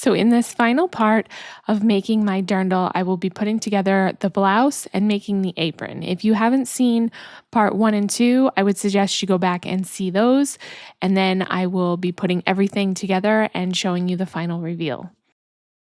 So in this final part of making my dirndl, I will be putting together the blouse and making the apron. If you haven't seen part 1 and 2, I would suggest you go back and see those, and then I will be putting everything together and showing you the final reveal.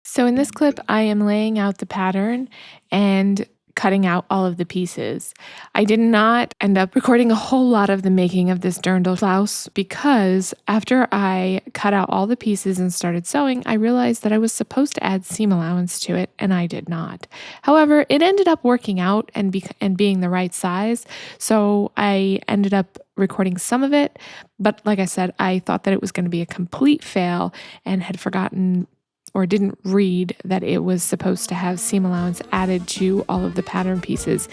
So in this clip, I am laying out the pattern and cutting out all of the pieces. I did not end up recording a whole lot of the making of this dirndl blouse because after I cut out all the pieces and started sewing, I realized that I was supposed to add seam allowance to it, and I did not. However, it ended up working out and being the right size, so I ended up recording some of it, but like I said, I thought that it was going to be a complete fail and had forgotten or didn't read that it was supposed to have seam allowance added to all of the pattern pieces.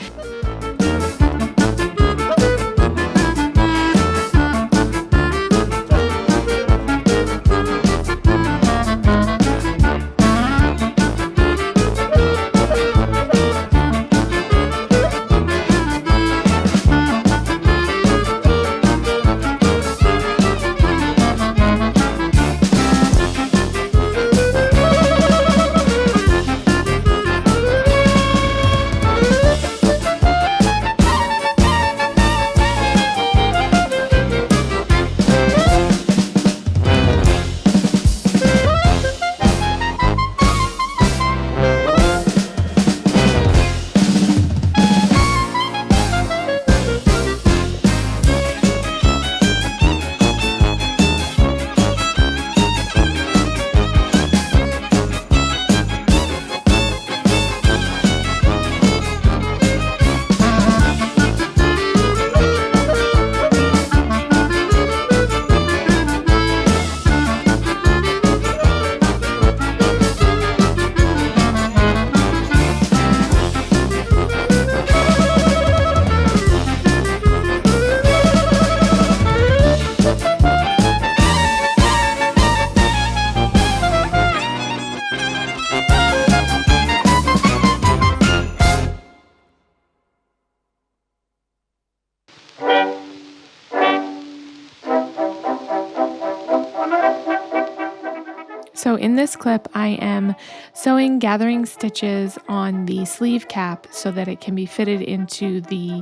So in this clip, I am sewing gathering stitches on the sleeve cap so that it can be fitted into the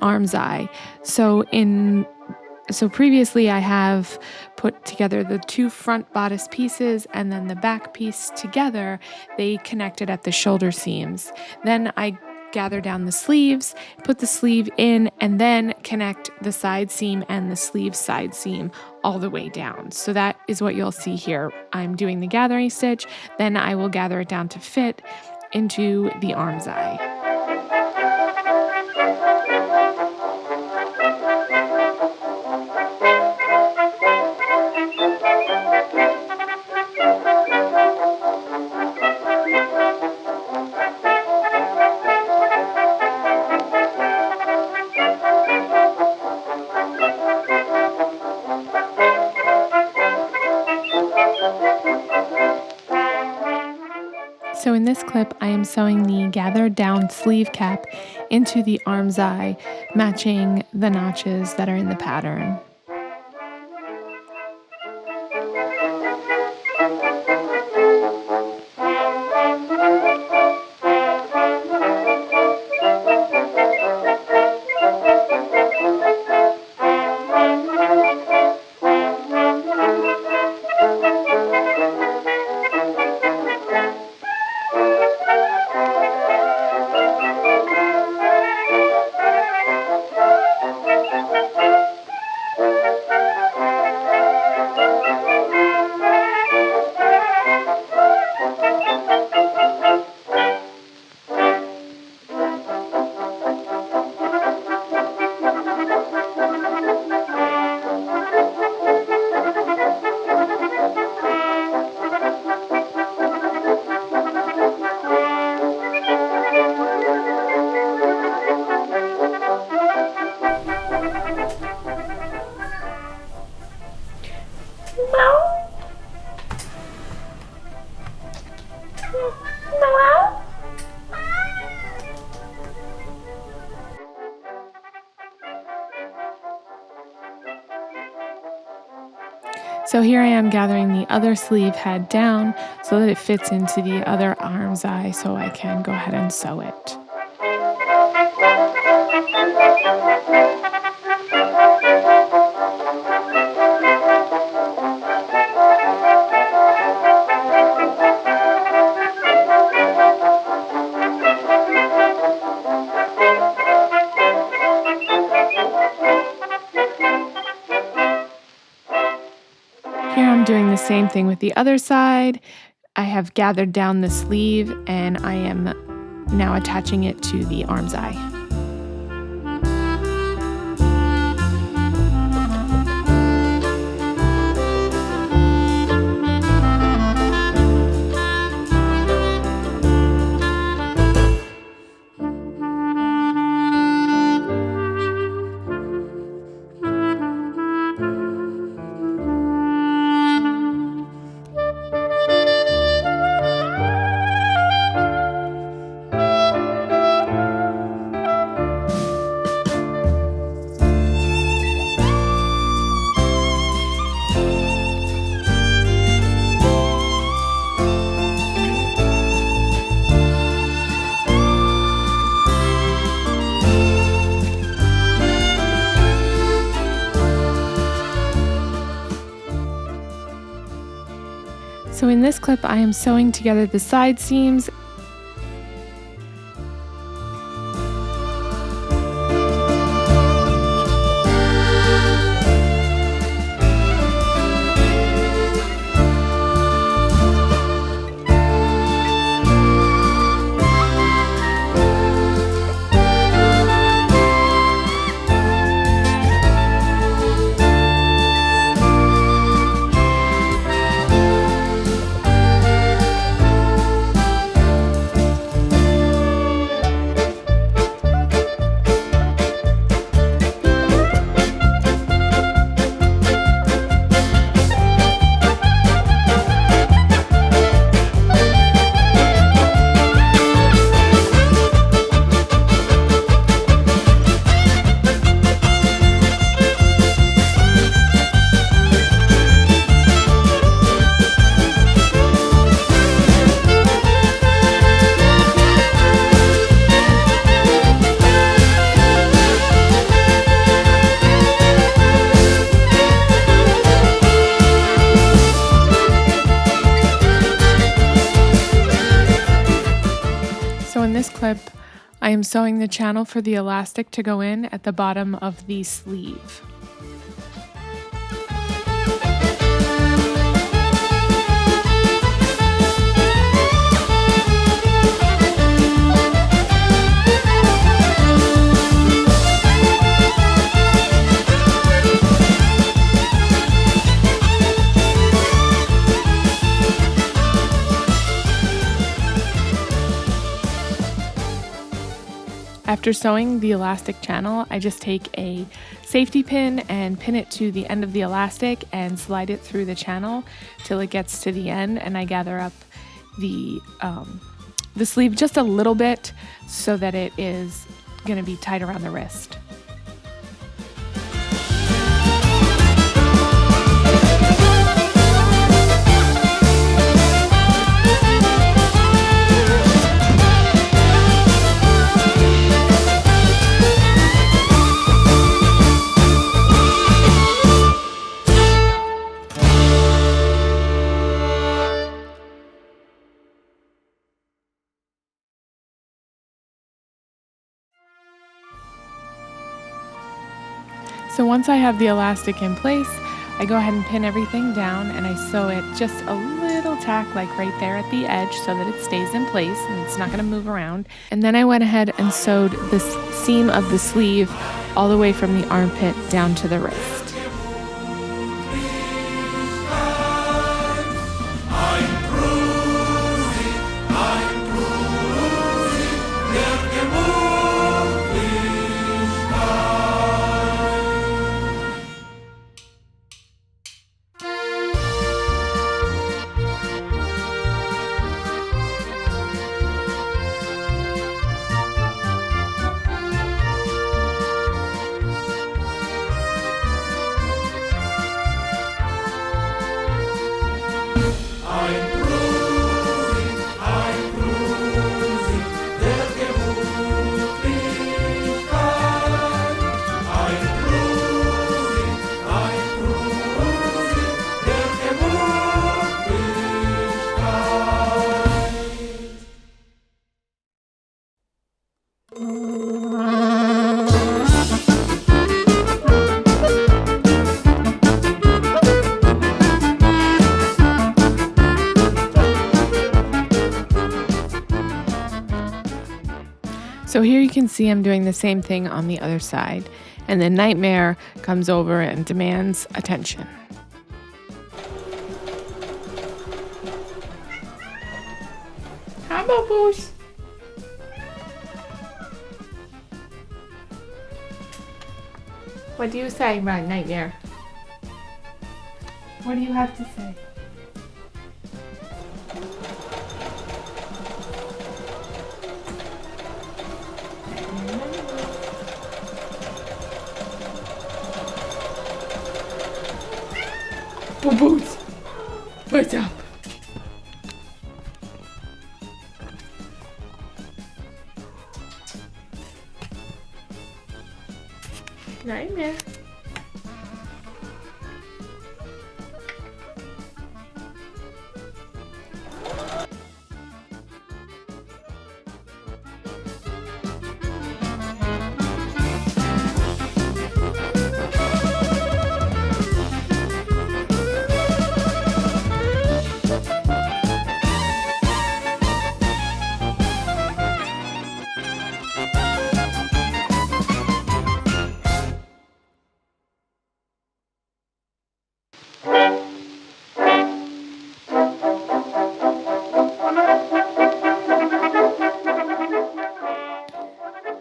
arm's eye. So previously I have put together the two front bodice pieces and then the back piece together. They connected at the shoulder seams. Then I gather down the sleeves, put the sleeve in, and then connect the side seam and the sleeve side seam all the way down. So that is what you'll see here. I'm doing the gathering stitch, then I will gather it down to fit into the arm's eye. So in this clip, I am sewing the gathered down sleeve cap into the arm's eye, matching the notches that are in the pattern. So here I am gathering the other sleeve head down so that it fits into the other arm's eye so I can go ahead and sew it. Here I'm doing the same thing with the other side. I have gathered down the sleeve and I am now attaching it to the arm's eye. So in this clip, I am sewing together the side seams. So in this clip, I am sewing the channel for the elastic to go in at the bottom of the sleeve. After sewing the elastic channel, I just take a safety pin and pin it to the end of the elastic and slide it through the channel till it gets to the end, and I gather up the sleeve just a little bit so that it is going to be tight around the wrist. So once I have the elastic in place, I go ahead and pin everything down and I sew it just a little tack like right there at the edge so that it stays in place and it's not going to move around. And then I went ahead and sewed the seam of the sleeve all the way from the armpit down to the wrist. So here you can see I'm doing the same thing on the other side. And then Nightmare comes over and demands attention. Hi, Bubbles. What do you say about Nightmare? What do you have to say? Boo-boos! What's up? Nightmare.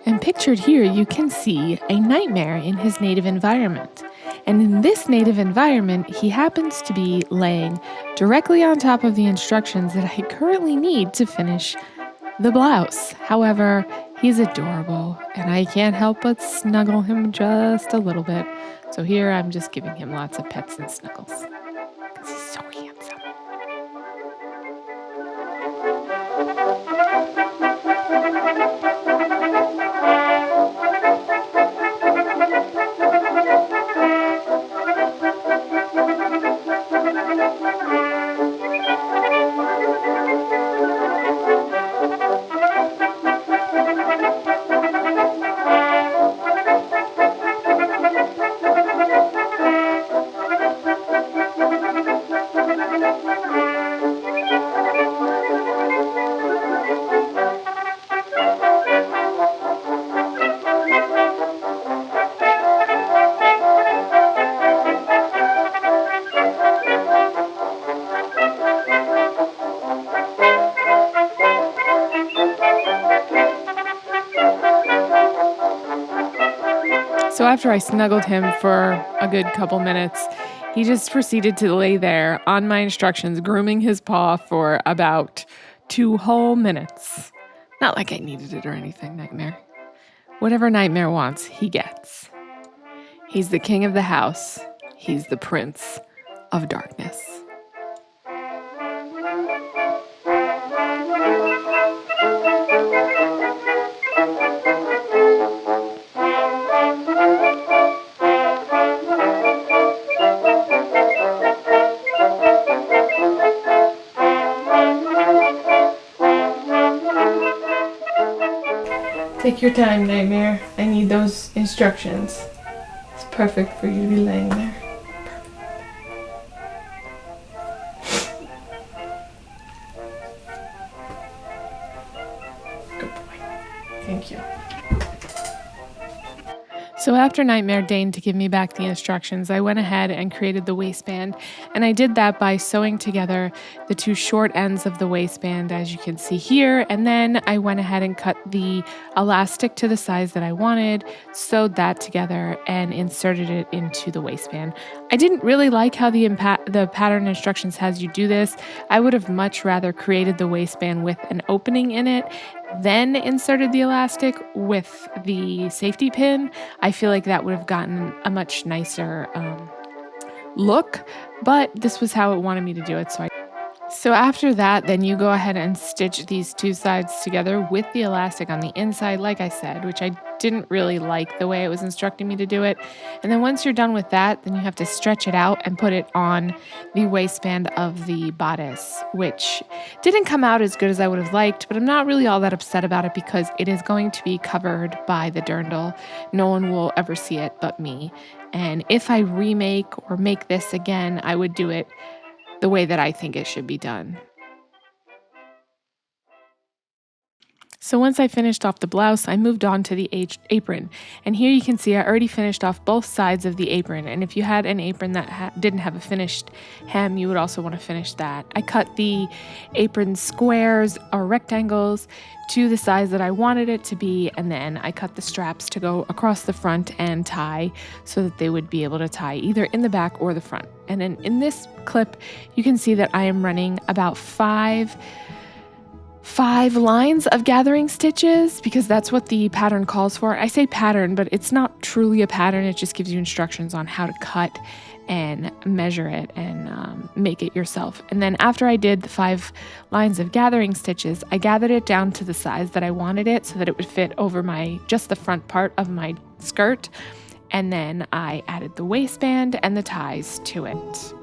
And pictured here, you can see a Nightmare in his native environment. And in this native environment, he happens to be laying directly on top of the instructions that I currently need to finish the blouse. However, he's adorable, and I can't help but snuggle him just a little bit. So here I'm just giving him lots of pets and snuggles because he's so handsome. So after I snuggled him for a good couple minutes, he just proceeded to lay there on my instructions, grooming his paw for about 2 whole minutes. Not like I needed it or anything, Nightmare. Whatever Nightmare wants, he gets. He's the king of the house. He's the prince of darkness. Take your time, Nightmare. I need those instructions. It's perfect for you to be laying there. Good boy. Thank you. So after Nightmare deigned to give me back the instructions, I went ahead and created the waistband. And I did that by sewing together the 2 short ends of the waistband, as you can see here. And then I went ahead and cut the elastic to the size that I wanted, sewed that together, and inserted it into the waistband. I didn't really like how the pattern instructions has you do this. I would have much rather created the waistband with an opening in it, then inserted the elastic with the safety pin. I feel like that would have gotten a much nicer look, but this was how it wanted me to do it. So after that, then you go ahead and stitch these 2 sides together with the elastic on the inside, like I said, which I didn't really like the way it was instructing me to do it. And then once you're done with that, then you have to stretch it out and put it on the waistband of the bodice, which didn't come out as good as I would have liked, but I'm not really all that upset about it because it is going to be covered by the dirndl. No one will ever see it but me. And if I remake or make this again, I would do it the way that I think it should be done. So once I finished off the blouse, I moved on to the apron. And here you can see I already finished off both sides of the apron. And if you had an apron that didn't have a finished hem, you would also want to finish that. I cut the apron squares or rectangles to the size that I wanted it to be, and then I cut the straps to go across the front and tie so that they would be able to tie either in the back or the front. And then in this clip, you can see that I am running about five lines of gathering stitches because that's what the pattern calls for. I say pattern, but it's not truly a pattern. It just gives you instructions on how to cut and measure it and make it yourself. And then after I did the 5 lines of gathering stitches, I gathered it down to the size that I wanted it so that it would fit over just the front part of my skirt. And then I added the waistband and the ties to it.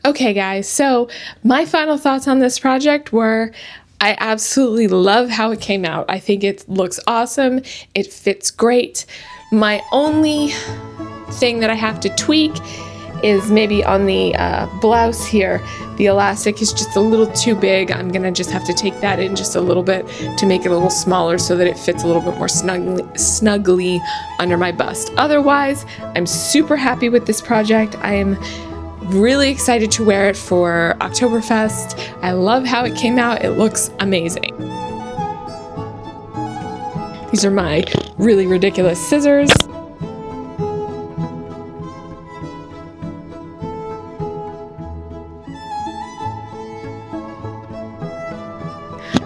Okay guys, so my final thoughts on this project were I absolutely love how it came out. I think it looks awesome. It fits great. My only thing that I have to tweak is maybe on the blouse here. The elastic is just a little too big. I'm gonna just have to take that in just a little bit to make it a little smaller so that it fits a little bit more snugly under my bust. Otherwise, I'm super happy with this project. I am really excited to wear it for Oktoberfest. I love how it came out. It looks amazing. These are my really ridiculous scissors.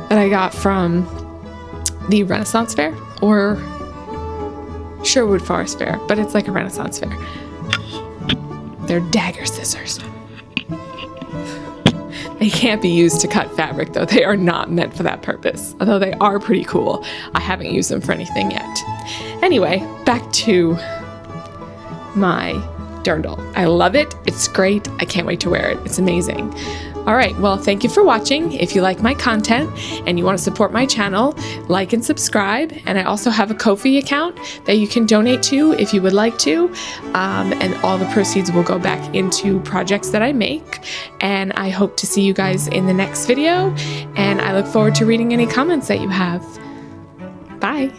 That I got from the Renaissance Fair or Sherwood Forest Fair, but it's like a Renaissance Fair. They're dagger scissors. They can't be used to cut fabric though. They are not meant for that purpose, although they are pretty cool. I haven't used them for anything yet. Anyway, back to my dirndl. I love it. It's great. I can't wait to wear it. It's amazing. All right, well, thank you for watching. If you like my content and you want to support my channel, like and subscribe. And I also have a Ko-fi account that you can donate to if you would like to. And all the proceeds will go back into projects that I make. And I hope to see you guys in the next video. And I look forward to reading any comments that you have. Bye.